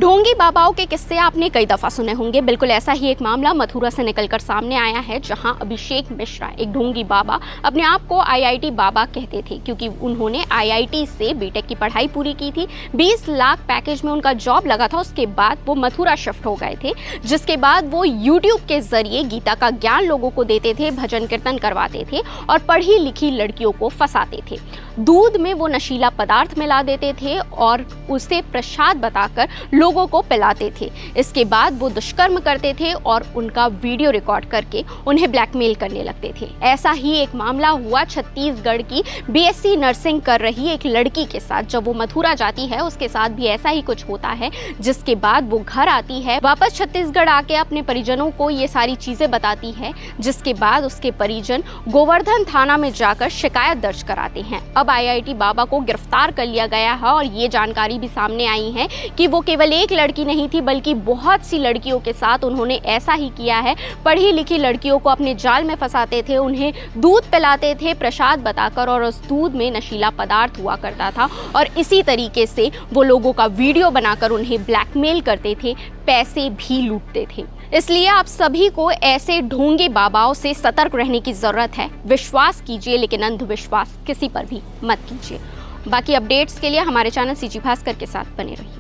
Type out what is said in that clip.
ढोंगी बाबाओं के किस्से आपने कई दफ़ा सुने होंगे। बिल्कुल ऐसा ही एक मामला मथुरा से निकलकर सामने आया है, जहां अभिषेक मिश्रा, एक ढोंगी बाबा, अपने आप को आईआईटी बाबा कहते थे क्योंकि उन्होंने आईआईटी से बीटेक की पढ़ाई पूरी की थी। 20 लाख पैकेज में उनका जॉब लगा था। उसके बाद वो मथुरा शिफ्ट हो गए थे, जिसके बाद वो यूट्यूब के जरिए गीता का ज्ञान लोगों को देते थे, भजन कीर्तन करवाते थे और पढ़ी लिखी लड़कियों को फंसाते थे। दूध में वो नशीला पदार्थ मिला देते थे और उसे प्रसाद बताकर लोगों को पिलाते थे। इसके बाद वो दुष्कर्म करते थे और उनका वीडियो रिकॉर्ड करके उन्हें ब्लैकमेल करने लगते थे। ऐसा ही एक मामला हुआ छत्तीसगढ़ की बीएससी नर्सिंग कर रही एक लड़की के साथ। जब वो मथुरा जाती है, उसके साथ भी ऐसा ही कुछ होता है, जिसके बाद वो घर आती है, वापस छत्तीसगढ़ आके अपने परिजनों को ये सारी चीजें बताती है, जिसके बाद उसके परिजन गोवर्धन थाना में जाकर शिकायत दर्ज कराते हैं। अब आईआईटी बाबा को गिरफ्तार कर लिया गया है और ये जानकारी भी सामने आई है कि वो केवल एक लड़की नहीं थी, बल्कि बहुत सी लड़कियों के साथ उन्होंने ऐसा ही किया है। पढ़ी लिखी लड़कियों को अपने जाल में फंसाते थे, उन्हें दूध पिलाते थे प्रसाद बताकर, और उस दूध में नशीला पदार्थ हुआ करता था और इसी तरीके से वो लोगों का वीडियो बनाकर उन्हें ब्लैकमेल करते थे, पैसे भी लूटते थे। इसलिए आप सभी को ऐसे ढोंगे बाबाओं से सतर्क रहने की जरूरत है। विश्वास कीजिए, लेकिन अंधविश्वास किसी पर भी मत कीजिए। बाकी अपडेट्स के लिए हमारे चैनल सीजी भास्कर के साथ बने रहिए।